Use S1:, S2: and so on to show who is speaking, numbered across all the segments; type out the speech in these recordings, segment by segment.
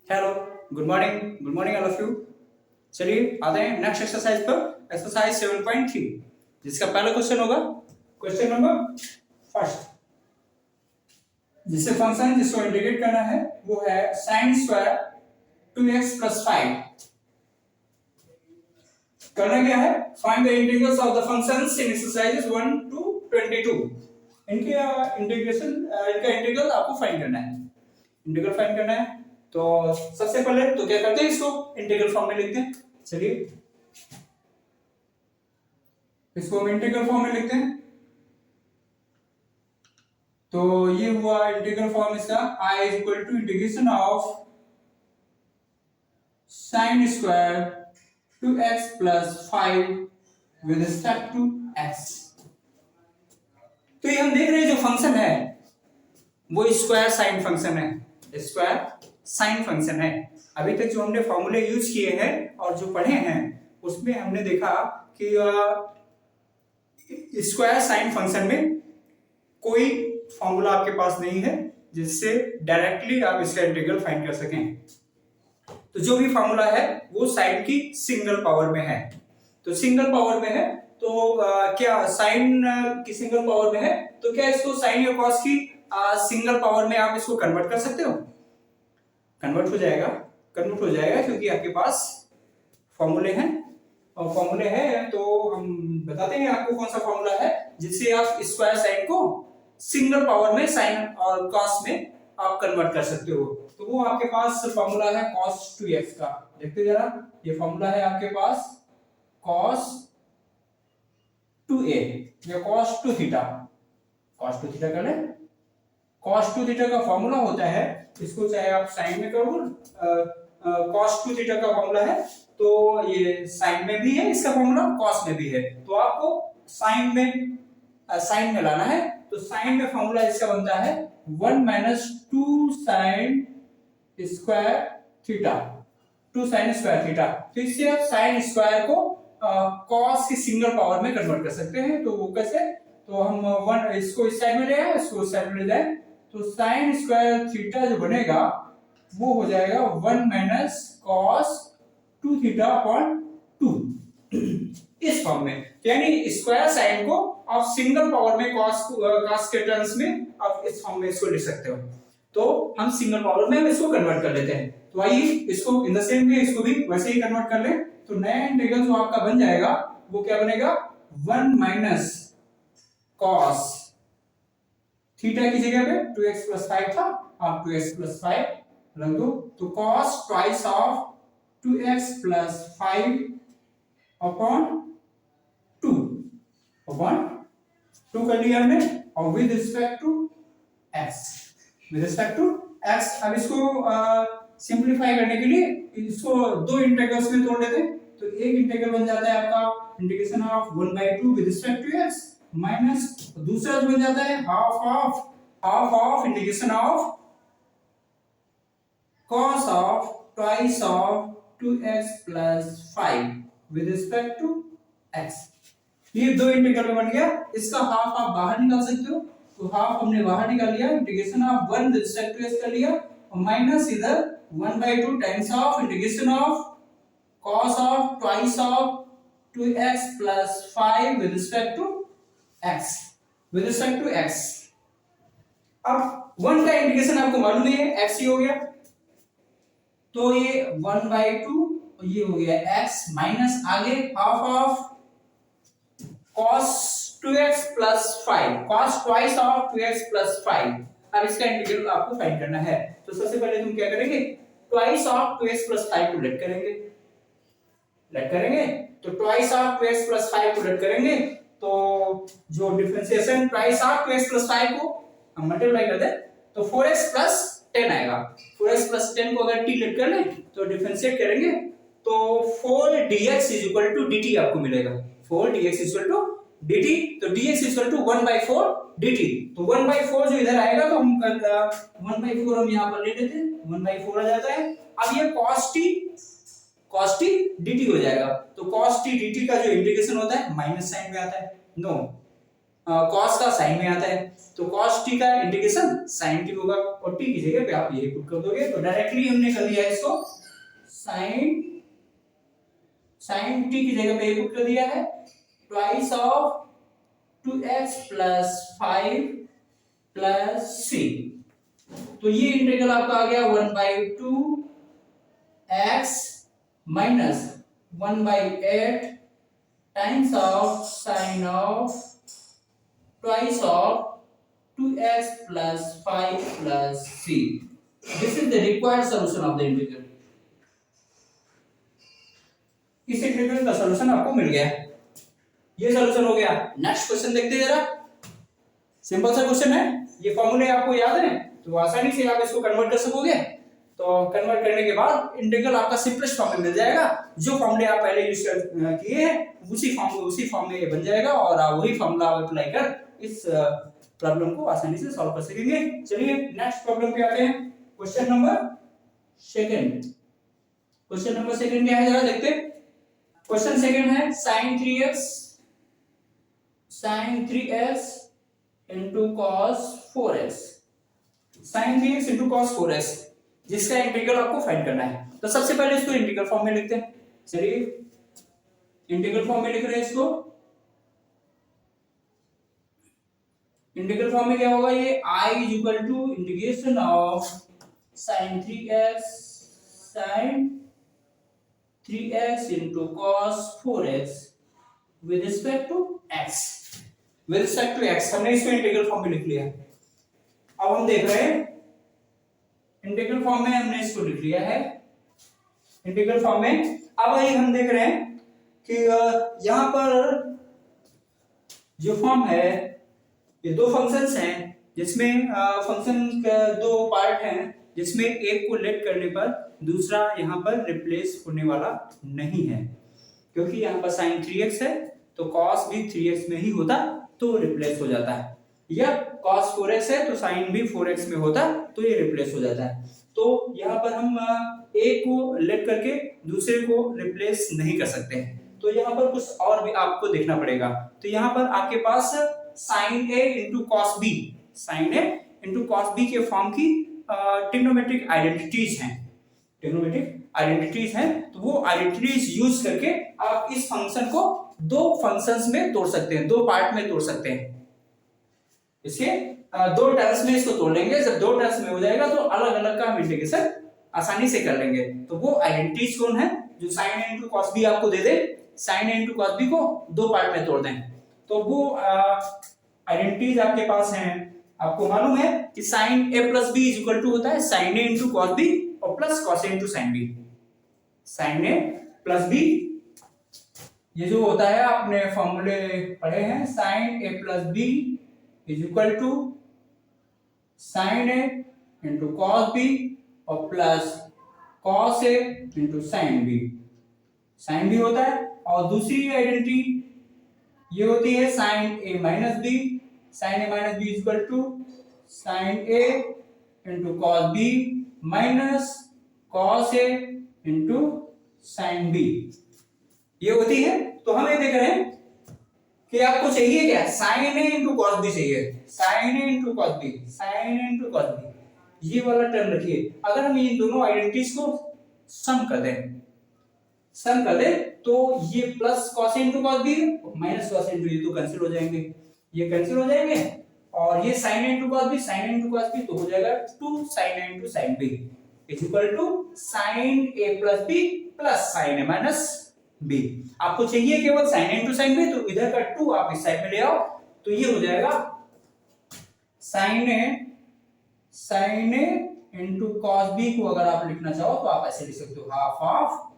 S1: Hello, good morning all of you. चलिए आते हैं नेक्स्ट एक्सरसाइज पर। एक्सरसाइज 7.3 जिसका पहला क्वेश्चन होगा क्वेश्चन नंबर फर्स्ट। जिससे फंक्शन जिसको इंटीग्रेट करना है वो है साइन स्क्वायर 2x प्लस 5। करना क्या है? Find the integrals of the functions in exercises 1 to 22। इनका इंटीग्रल आपको फाइंड करना है। इंटीग्रल फाइंड करना है तो सबसे पहले तो क्या करते हैं, इसको इंटीग्रल फॉर्म में लिखते हैं। चलिए इसको हम इंटीग्रल फॉर्म में लिखते हैं। तो ये हुआ इंटीग्रल फॉर्म इसका, I is equal to integration of sine square 2x plus 5 with respect to x। तो ये हम देख रहे हैं जो फंक्शन है वो स्क्वायर साइन फंक्शन है। स्क्वायर साइन फंक्शन है। अभी तक जो हमने फॉर्मूले यूज किए हैं और जो पढ़े हैं उसमें हमने देखा कि स्क्वायर साइन फंक्शन में कोई फॉर्मूला आपके पास नहीं है जिससे डायरेक्टली आप इसका इंटीग्रल फाइंड कर सकें। तो जो भी फॉर्मूला है वो साइन की सिंगल पावर में है। तो सिंगल पावर में है तो क्या साइन की सिंगल पावर में है तो क्या इसको साइन या कॉस की सिंगल पावर में आप इसको कन्वर्ट कर सकते हो? कन्वर्ट हो जाएगा क्योंकि आपके पास फॉर्मूले हैं। और फॉर्मूले हैं तो हम बताते हैं आपको कौन सा फॉर्मूला है जिससे आप स्क्वायर साइन को सिंगल पावर में साइन और कॉस में आप कन्वर्ट कर सकते हो। तो वो आपके पास फॉर्मूला है cos 2x का। देखते जरा, ये फॉर्मूला है आपके पास cos 2a या cos 2 थीटा। cos 2 थीटा कर ले। cos 2 थीटा का फॉर्मूला होता है, इसको चाहे आप साइन में करो, cos 2 थीटा का फॉर्मूला है तो ये साइन में भी है इसका फॉर्मूला, cos में भी है। तो आपको साइन में लाना है। तो साइन में फॉर्मूला इसका बनता है 1 minus 2 sine square theta, 2 sine square theta. तो इससे आप साइन स्क्वायर को cos की सिंगल पावर में कन्वर्ट कर सकते हैं। तो वो कैसे? तो हम वन इसको इस साइड में ले आए, इसको इस साइड में ले जाए तो साइन स्क्वायर थीटा जो बनेगा वो हो जाएगा 1 माइनस cos 2 थीटा अपॉन 2 इस फॉर्म में। यानी स्क्वायर साइन को आप सिंगल पावर में cos के टर्म्स में आप इस फॉर्म में इसको लिख सकते हो। तो हम सिंगल पावर में इसको कन्वर्ट कर लेते हैं। तो आइए इसको इन द सेम वे इसको भी वैसे ही कन्वर्ट कर ले। तो नया इंटीग्रल जो आपका बन जाएगा वो क्या बनेगा? 1 माइनस cos थीटा की जगह पे 2x प्लस 5 था, आप 2x प्लस 5 रख दो। तो cos twice of 2x plus 5 upon 2 कर लिया हमने। और विद रिस्पेक्ट टू x। अब इसको सिंपलीफाई करने के लिए इसको दो इंटीग्रल्स में तोड़ लेते हैं। तो एक इंटीग्रल बन जाता है आपका integration of 1/2 with respect to x minus दूसरा बन जाता है half of integration of cos of twice of 2x plus 5 with respect to x। ये दो इंटीग्रल बन गया। इसका हाफ आप बाहर निकाल सकते हो। तो हाफ हमने बाहर निकाल लिया, integration of 1 with respect to x कर लिया और माइनस इधर 1/2 times of integration of cos of twice of 2x plus 5 with respect to x। अब 1 का इंटीग्रेशन आपको मालूम है x ही हो गया। तो ये 1/2 ये हो गया x माइनस आगे half of cos 2x plus 5, cos twice of 2x plus 5। अब इसका इंटीग्रल आपको फाइंड करना है। तो सबसे पहले तुम क्या करेंगे? ट्वाइस ऑफ 2x प्लस 5 को लेट करेंगे। तो ट्वाइस ऑफ 2x प्लस 5 को लेट करेंगे तो जो differentiation twice of 2x plus 5 को हम मल्टीप्लाई कर दें तो 4x प्लस 10 आएगा। 4x प्लस 10 को अगर t लेट कर लें तो डिफरेंशिएट करेंगे तो 4dx is equal to dt आपको मिलेगा। 4dx is equal to dt। तो dx is equal to 1/4 dt। तो 1/4 जो इधर आएगा तो हम 1/4 हम यहां पर ले लेते हैं, 1/4 आ जाता है। अब ये cos t dt हो जाएगा। तो cos t dt का जो इंटीग्रेशन होता है माइनस साइन में आता है। नो, कॉस का साइन में आता है, तो कॉस टी का इंटीग्रेशन साइन टी होगा और टी की जगह पे आप ये पुट कर दोगे तो डायरेक्टली हमने कर दिया इसको साइन टी की जगह पे ये पुट कर दिया है twice of 2x plus 5 plus 3। तो ये इंटीग्रल आपका आ गया 1/2 x minus 1/8 times of sine of twice of 2x plus 5 plus 3. This is the required solution of the integral. इस इंटीग्रल का सॉल्यूशन आपको मिल गया, ये सॉल्यूशन हो गया। नेक्स्ट क्वेश्चन देखते हैं जरा, सिंपल सा क्वेश्चन है, ये फॉर्मूले आपको याद है तो आसानी से आप इसको कन्वर्ट कर सकोगे। तो कन्वर्ट करने के बाद इंटीग्रल आपका सिंपलेस्ट फॉर्म में मिल जाएगा, जो फॉर्मूले आप पहले यूज किए हैं उसी फॉर्म में बन जाएगा और आप वही फॉर्मूला अप्लाई कर इस प्रॉब्लम को आसानी से सॉल्व कर सकेंगे। चलिए नेक्स्ट प्रॉब्लम पे आते हैं, question number second. Question number second क्या है जरा देखते हैं। क्वेश्चन सेकंड है sin 3x into cos 4x, sin 3x into cos 4x, जिसका इंटीग्रल आपको फाइंड करना है। तो सबसे पहले इसको इंटीग्रल फॉर्म में लिखते हैं। चलिए इंटीग्रल फॉर्म में लिख रहे हैं इसको। इंटीग्रल फॉर्म में क्या होगा, ये I is equal to integration of sin 3x into cos 4x with respect to x। with respect to x हमने इसको इंटीग्रल फॉर्म में लिख लिया। अब हम देख रहे हैं इंटीग्रल फॉर्म में हमने इसको लिख लिया है इंटीग्रल फॉर्म में। अब वही हम देख रहे हैं कि यहां पर जो फॉर्म है, ये दो फंक्शंस हैं जिसमें फंक्शन के दो पार्ट हैं, जिसमें एक को लेट करने पर दूसरा यहाँ पर रिप्लेस होने वाला नहीं है, क्योंकि यहाँ पर sin 3x है तो cos भी 3x में ही होता तो रिप्लेस हो जाता है, या cos 4x है तो sin भी 4x में होता तो ये रिप्लेस हो जाता है। तो यहाँ पर हम एक को लेट करके दूसरे को रिप्लेस नहीं कर सकते हैं, तो यहाँ पर कुछ और भी आपको देखना पड़ेगा। तो यहाँ पर आपके पास sin a into cos B, sin a into cos B के फॉर्म की ट्रिग्नोमेट्रिक आइडेंटिटीज हैं, ट्रिग्नोमेट्रिक आइडेंटिटीज हैं। तो वो आइडेंटिटीज यूज करके आप इस फंक्शन को दो फंक्शंस में तोड़ सकते हैं, दो पार्ट में तोड़ सकते हैं। इसके दो टर्म्स में इसको तोड़ लेंगे, जब दो टर्म्स में हो जाएगा तो अलग अलग का हम इंटीग्रेशन आसानी से कर लेंगे। तो वो आइडेंटिटीज कौन है, जो sin a into cos B आपको दे दे, sin a into cos B को दो पार्ट में तोड़ दें। तो वो आइडेंटिटीज आपके पास हैं। आपको मालूम है कि sin a plus b is equal to होता है sin a into cos b और plus cos a into sin b। sin a plus b ये जो होता है आपने फॉर्मूले पढ़े हैं, sin a plus b is equal to sin a into cos b और plus cos a into sin b। sin b होता है और दूसरी आइडेंटिटी ये होती है sin a minus B, sin a minus B is equal to sin a into cos B minus cos a into sin b, ये होती है। तो हम ये देख रहे हैं कि आपको चाहिए क्या, sin a into cos B चाहिए, sin a into cos B, sin a into cos B, ये वाला टर्म रखिए। अगर हम इन दोनों आइडेंटिटीज को सम कर दें तो ये plus cos into cos B minus cos into ये तो कैंसिल हो जाएंगे, ये कैंसिल हो जाएंगे और ये sin into cos B, sin into cos B तो हो जाएगा 2 sin a into sin b is equal to sin a plus b plus sin a minus b। आपको चाहिए केवल sin a into sin b, तो इधर का 2 आप इस साइड में ले आओ तो ये हो जाएगा sin a into cos b को अगर आप लिखना चाहो तो आप ऐसे लिख सकते हो, half of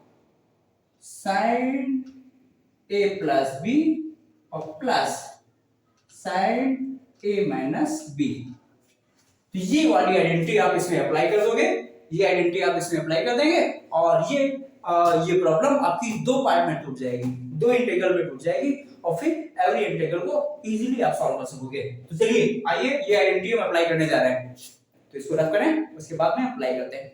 S1: sin a plus b और plus sin a minus b। तो ये वाली आइडेंटिटी आप इसमें अप्लाई कर दोगे, ये आइडेंटिटी आप इसमें अप्लाई कर देंगे और ये प्रॉब्लम आपकी दो पार्ट में टूट जाएगी, दो इंटीग्रल में टूट जाएगी और फिर एवरी इंटीग्रल को इजीली आप सॉल्व कर सकोगे। तो चलिए आइए ये आइडेंटिटी हम अप्लाई करने जा रहे हैं, तो इसको रख करें, उसके बाद में अप्लाई करते हैं।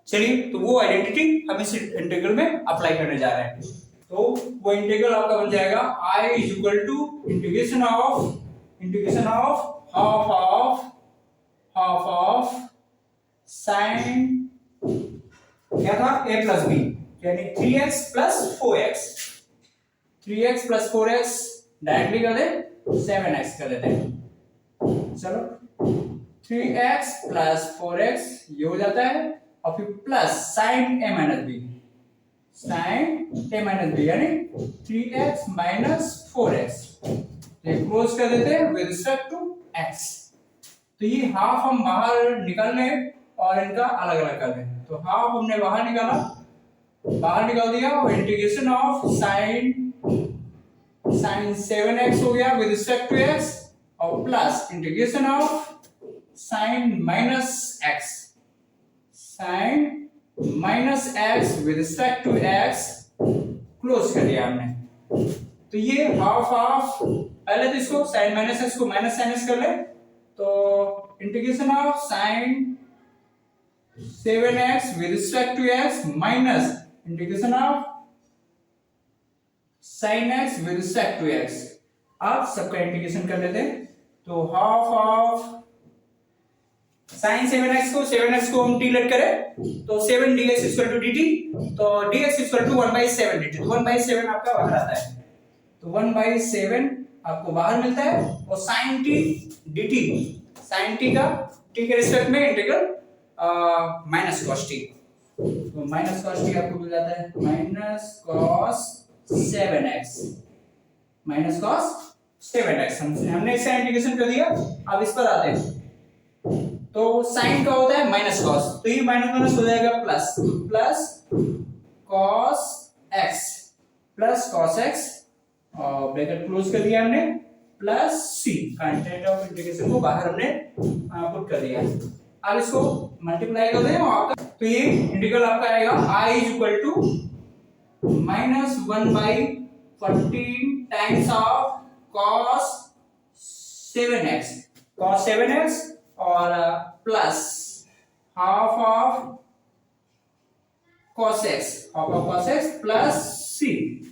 S1: चलिए तो वो आइडेंटिटी हम इस इंटीग्रल में अप्लाई करने जा रहे हैं। तो वो इंटीग्रल आपका बन जाएगा I is equal to integration of integration of half of sine क्या था a प्लस बी, यानी 3x plus 4x, 3x plus 4x directly कर दे 7x कर देते हैं। चलो 3x प्लस 4x ये हो जाता है, और फिर plus sine a minus B, sine a minus B यानी 3x माइनस 4x, ये क्लोज कर देते हैं विद रिस्पेक्ट टू x। तो ये हाफ हम बाहर निकाल लें और इनका अलग अलग कर दें। तो हाफ हमने बाहर निकाला, बाहर निकाल दिया, और इंटीग्रेशन ऑफ साइन 7x हो गया विद रिस्पेक्ट टू x, और plus integration of sine minus x, sine minus x with respect to x, close कर दिया हमने। तो ये हाफ हाफ, पहले तो इसको साइन माइनस x को माइनस साइन x कर ले, तो integration of sign 7x with respect to x minus integration of sin x with respect to x। आप सबका इंटीग्रेशन कर लेते हैं, तो हाफ ऑफ sin 7x को हम t लेट करें तो 7 dx इक्वल टू dt, तो dx इक्वल टू 1/7 dt, 1/7 आपका बाहर आता है, तो 1/7 आपको बाहर मिलता है, और sin t dt, sin t का t के रिस्पेक्ट में इंटीग्रल माइनस कॉस टी, तो माइनस कॉस टी आपको मिल जाता है minus cos 7x, minus cos 7x हमने इसका इंटीग्रेशन कर दिया। अब इस पर आते हैं, तो साइन का होता है माइनस कॉस, तो ये माइनस माइनस हो जाएगा plus, plus cos x plus cos x, और ब्रैकेट क्लोज कर दिया हमने, plus c, content of integration को बाहर हमने पुट कर दिया। अब इसको मल्टीप्लाई कर दें आपका, तो ये इंटीग्रल आपका आएगा I is equal to minus 1/14 times of cos 7x और plus half of cos x, half of cos x plus c।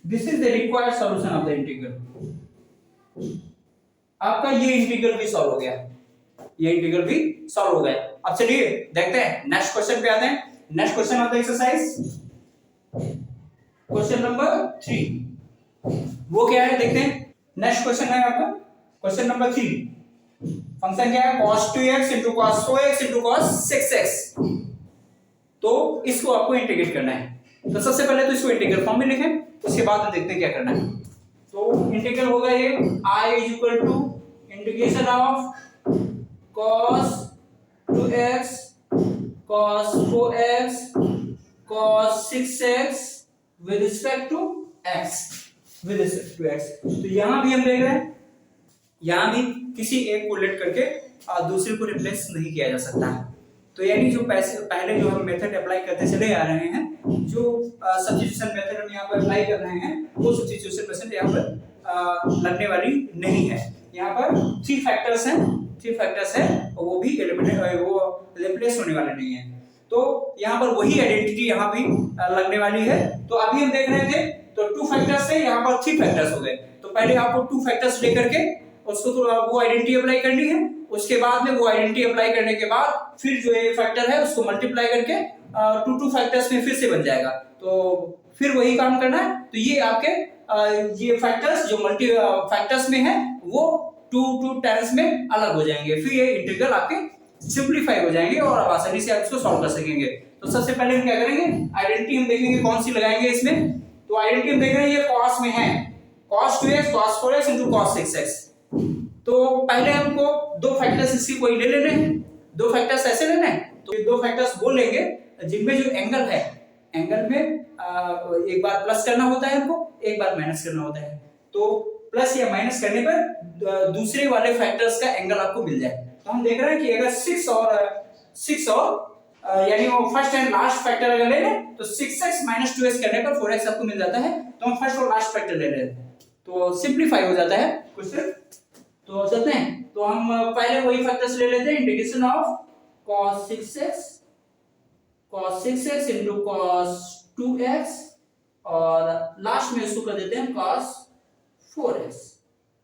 S1: This is the required solution of the integral. आपका ये इंटीग्रल भी सॉल्व हो गया, ये integral भी solve हो गया। अब चलिए देखते हैं नेक्स्ट क्वेश्चन पे आते हैं। Next question of the exercise, question number 3, वो क्या है देखते हैं। नेक्स्ट क्वेश्चन है आपका क्वेश्चन नंबर 3, फंक्शन क्या है cos 2x into cos 4x into cos 6x, तो इसको आपको इंटीग्रेट करना है। तो सबसे पहले तो इसको इंटीग्रल फॉर्म में लिखें, उसके बाद देखते हैं क्या करना है। तो इंटीग्रल होगा ये I is equal to integration of cos 2x cos 4x cos 6x with respect to x, with respect to x। तो यहां भी हम देख रहे हैं, यहां भी किसी एक को लेट करके दूसरे को रिप्लेस नहीं किया जा सकता है। तो यानी जो पहले जो हम मेथड अप्लाई करते चले आ रहे हैं, जो सब्स्टिट्यूशन मेथड हम यहाँ पर अप्लाई कर रहे हैं, वो सब्स्टिट्यूशन मेथड यहाँ पर लगने वाली नहीं है। यहाँ पर 3 फैक्टर्स हैं, 3 फैक्टर्स हैं, और वो भी वो रिप्लेस होने वाले नहीं है। तो यहाँ पर वही आइडेंटिटी यहाँ भी लगने वाली है। तो अभी हम देख रहे थे, तो 2 फैक्टर्स थे, यहाँ पर 3 फैक्टर्स हो गए। तो पहले आपको 2 फैक्टर्स लेकर के उसको तो वो आइडेंटिटी अप्लाई करनी है, उसके बाद में वो आइडेंटिटी अप्लाई करने के बाद फिर जो ये फैक्टर है उसको मल्टीप्लाई करके 2 फैक्टर्स में फिर से बन जाएगा। तो फिर वही काम करना है। तो ये आपके ये फैक्टर्स जो मल्टी फैक्टर्स में है वो 2 टर्म्स में अलग हो जाएंगे, फिर ये इंटीग्रल आपके सिंपलीफाई हो जाएंगे और आप आसानी से आप इसको सॉल्व कर सकेंगे। तो सबसे पहले हम क्या करेंगे, आइडेंटिटी हम देखेंगे कौन सी लगाएंगे इसमें। तो आइडेंटिटी हम देख रहे हैं ये cos में है, cos 2x cos 4x into cos 6x। तो पहले हमको 2 फैक्टर्स इसकी कोई ले लेने हैं, 2 फैक्टर्स ऐसे लेने हैं। तो ये 2 फैक्टर्स वो लेंगे जिनमें जो एंगल है, एंगल में एक बार प्लस करना होता है हमको, एक बार माइनस करना होता है। तो प्लस या माइनस करने पर दूसरे वाले फैक्टर्स का एंगल आपको मिल जाए। तो हम देख रहे हैं कि अगर 6 और यानी वो फर्स्ट एंड लास्ट फैक्टर अगर ले लें तो 6x माइनस 2x करने पर 4x आपको मिल जाता है। तो हम फर्स्ट और लास्ट फैक्टर ले लें तो सिंपलीफाई हो जाता है क्वेश्चन। तो चलते हैं, तो हम पहले वही फैक्टर्स ले लेते हैं, integration of cos 6x into cos 2x और लास्ट में इसको कर देते हैं cos 4x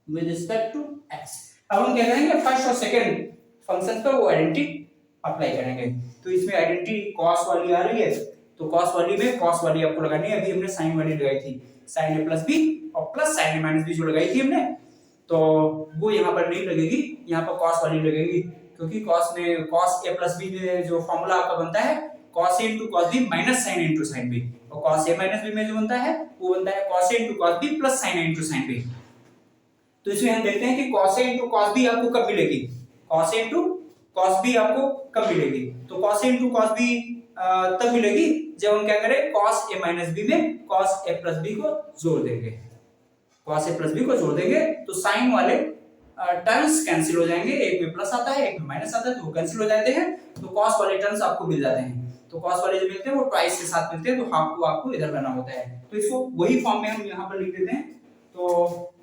S1: with respect to x। अब हम क्या करेंगे, फर्स्ट और सेकंड फंक्शन पर वो आइडेंटिटी अप्लाई करेंगे। तो इसमें आइडेंटिटी कॉस वाली आ रही है, तो कॉस वाली में कॉस वाली आपको लगानी है। अभी हमने साइन वाली लगाई थी, साइन ए प्लस बी और प्लस साइन ए माइनस बी जो लगाई थी हमने, तो वो यहाँ पर नहीं लगेगी, यहाँ पर कॉस वाली लगेगी। क्योंकि कॉस में कॉस ए प्लस बी में जो फॉर्मूला आपका बनता है cos a into cos B minus sine a into sine b, और कॉस ए माइनस बी में जो बनता है वो बनता है cos a into cos b plus sine a into sine b. तो इसमें हम देखते हैं कि cos a into cos b आपको कब मिलेगी, cos a into cos b आपको कब मिलेगी। तो cos a into cos b तब मिलेगी जब हम क्या करें, cos a माइनस b में cos a प्लस b को जोड़ देंगे, cos a प्लस b को जोड़ देंगे तो साइन वाले टर्म्स कैंसिल हो जाएंगे, एक में प्लस आता है एक में माइनस आता है, तो वो कैंसिल हो जाते हैं, तो cos वाले टर्म्स आपको मिल जाते हैं। तो cos वाले जो मिलते हैं वो ट्वाइस के साथ मिलते हैं, तो हाफ को आपको इधर लाना होता है। तो इसको वही फॉर्म में हम यहाँ पर लिख देते हैं, तो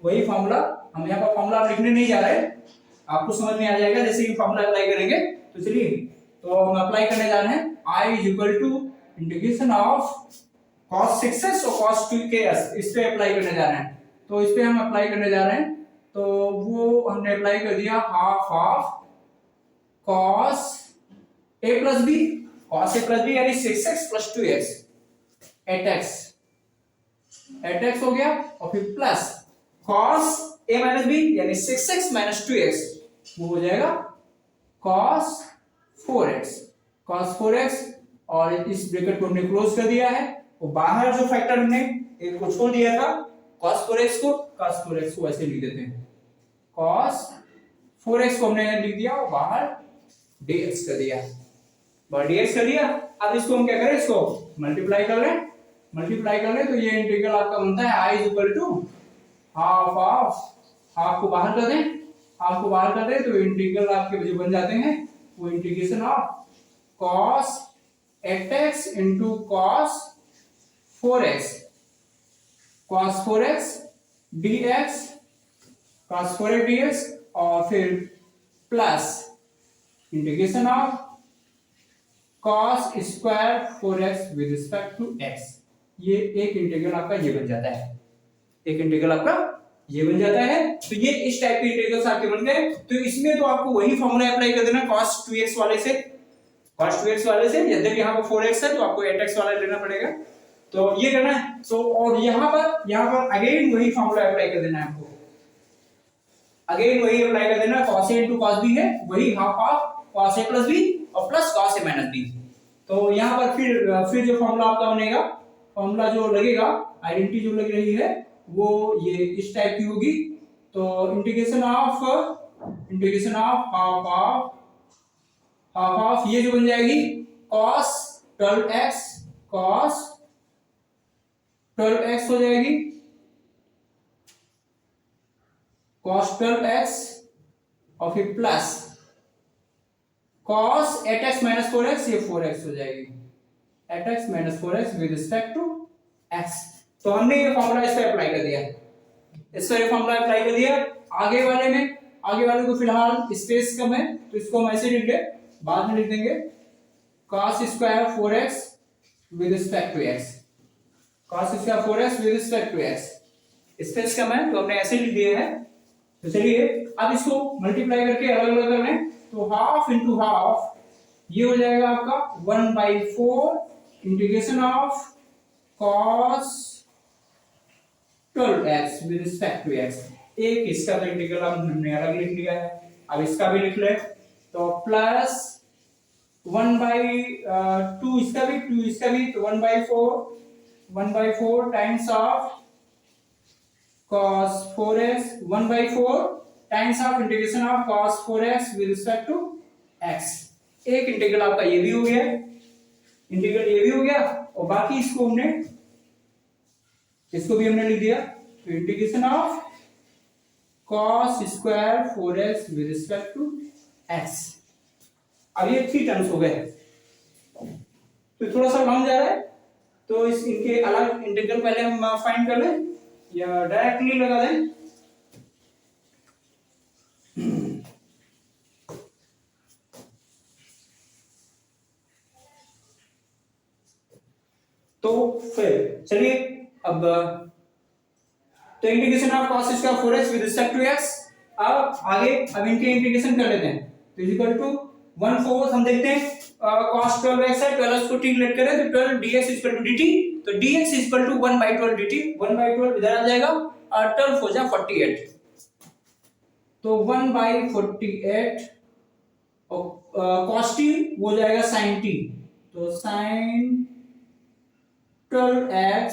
S1: वही फॉर्मूला हम यहाँ पर फॉर्मूला लिखने नहीं जा रहे, आपको समझ में आ जाएगा जैसे ही फॉर्मूला अप्लाई करेंगे। तो चलिए, तो हम अप्लाई करने जा रहे हैं I is equal to integration of cos 6x और cos 2kx, इस पे अप्लाई करने जा रहे हैं। तो इस पे हम अप्लाई करने जा रहे हैं, तो वो हमने अप्लाई कर दिया half of cos a plus B, cos a plus B यानी 6x plus 2x 8x, 8x हो गया, और फिर plus cos a minus B यानी 6x माइनस 2x, वो हो जाएगा cos 4x, cos 4x, और इस ब्रैकेट को हमने क्लोज कर दिया है। वो बाहर जो फैक्टर हमने एक को छोड़ दिया था cos 4x को ऐसे लिख देते हैं, cos 4x को हमने लिख दिया और बाहर dx कर दिया, बाहर dx कर दिया। अब इसको हम क्या करें, इसको मल्टीप्लाई कर लें, तो ये इंटीग्रल आपका बनता है I is equal to half of, half को बाहर कर दें, तो इंटीग्रल आपके जो बन जाते हैं वो integration of cos 8x into cos 4x dx, cos 4x dx, और फिर plus integration of cos square 4x with respect to x। ये एक इंटीग्रल आपका ये बन जाता है, तो ये इस टाइप के इंटीग्रल्स आपके बन गए। तो इसमें तो आपको वही फॉर्मूला अप्लाई कर देना cos 2x वाले से, यद्यपि यहाँ पर 4x है तो आपको 8x वाला लेना पड़ेगा, तो ये करना है। तो और यहाँ पर अगेन वही फॉर्मूला अप्लाई कर देना है आपको, cos a into cos b है, वही half of cos a plus b और plus cos a minus b। तो यहाँ पर फिर जो फॉर्मूला आपका बनेगा, फॉर्मूला जो लगेगा, आइडेंटिटी जो लग रही है वो ये इस टाइप की होगी। तो इंटीग्रेशन ऑफ हाफ ऑफ ये जो बन जाएगी cos 12x हो जाएगी, cos 12x, और फिर plus cos 8x minus 4x, ये 4x हो जाएगी, 8x minus 4x with respect to x। तो हमने ये फॉर्मूला इस पे अप्लाई कर दिया, आगे वाले को फिलहाल स्पेस कम है तो इसको हम ऐसे लिख ले, बाद में लिख देंगे cos square 4x with respect to x, space कम है तो हमने ऐसे लिख दिया है। तो चलिए अब इसको मल्टीप्लाई करके अलग अलग कर लें, तो हाफ इंटू हाफ ये हो जाएगा आपका 1/4 integration of cos 12x with respect to x। एक इसका तो इंटीग्रल हमने अलग लिख लिया है, अब इसका भी लिख ले, तो प्लस 1/2 इसका भी, तो 1/4 times of cos 4x, 1/4 times of integration of cos 4x with respect to x। एक इंटीग्रल आपका ये भी हो गया, और बाकी इसको भी हमने लिख दिया, तो integration of cos square 4x with respect to x। अब ये 3 टर्म्स हो गए, तो थोड़ा सा लॉन्ग जा रहा है, तो इनके अलग इंटीग्रल पहले हम फाइंड कर लें या डायरेक्टली लगा दें। तो फिर चलिए अब, तो integration of cos square 4x with respect to x। अब आगे अब इनके इंटीग्रेशन कर लेते हैं। तो इक्वल टू 1/4 हम देखते हैं cos 12x है, 12x को t लेट करें तो 12 dx इक्वल टू dt, तो dx इक्वल टू 1/12 dt, 1/12 इधर आ जाएगा और 12 हो जाए 48, तो 1/48 और cos t हो जाएगा sin t, तो sin 12x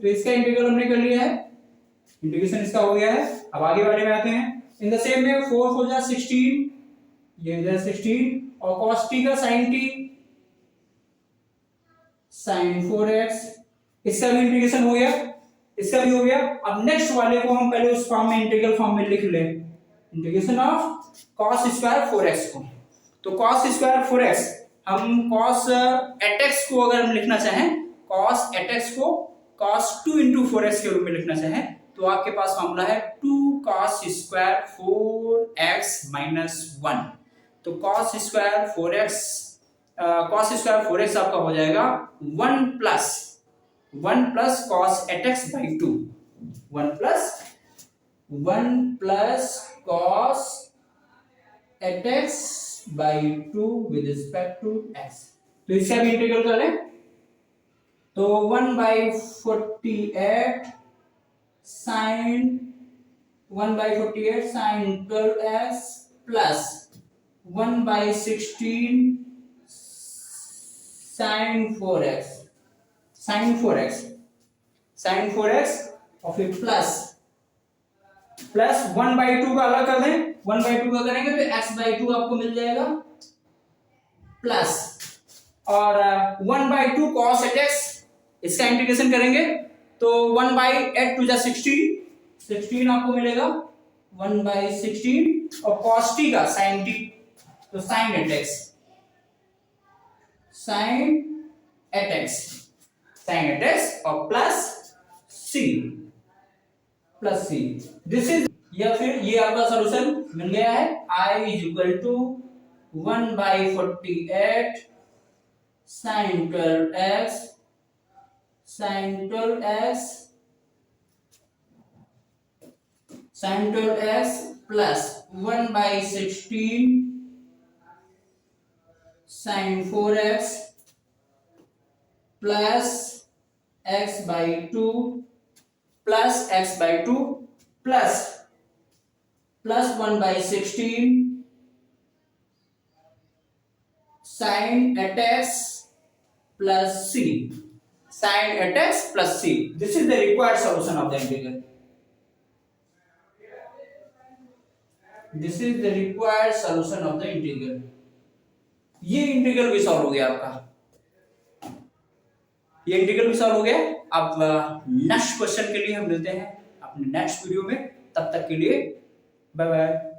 S1: तो इसका इंटीग्रल हमने कर लिया है, इंटीग्रेशन इसका हो गया है। अब आगे वाले में आते हैं। इन द सेम में 4 हो जाए 16, ये इधर 16 और cos t का sin t sin 4x, इसका भी इंटीग्रेशन हो गया, इसका भी हो गया। अब नेक्स्ट वाले को हम पहले उस फॉर्म में इंटीग्रल फॉर्म में लिख लें, integration of cos square 4x को। तो cos स्क्वायर 4x हम cos 8x को अगर हम लिखना चाहें, cos 8x को cos 2 into 4x के रूप में लिखना चाहें तो आपके पास फॉर्मूला है 2 cos स्क्वायर 4x minus 1। तो cos स्क्वायर 4x आपका हो जाएगा 1 plus cos 8x by 2, 1 plus cos 8x by 2 with respect to x। तो इसका भी इंटीग्रल कर लें, तो 1/48 sin 12x plus 1/16 sin 4x और फिर प्लस 1/2 का अलग कर दें, 1/2 का करेंगे तो x/2 आपको मिल जाएगा, प्लस और 1/2 cos 8x, इसका इंटीग्रेशन करेंगे तो 1/8 टू जा 16 आपको मिलेगा 1/16 और cos t का sin t, तो sin 8x और प्लस c, दिस इज, या फिर ये आपका सॉल्यूशन मिल गया है। I is equal to 1/48 sin 12x plus 1/16 sin 4x plus x/2 plus 1/16 sin 8x plus c, sin 8x plus c। This is the required solution of the integral. This is the required solution of the integral. ये integral भी solve हो गया आपका, ये integral भी solve हो गया। अब नेक्स्ट क्वेश्चन के लिए हम मिलते हैं अपने नेक्स्ट वीडियो में, तब तक के लिए बाय बाय।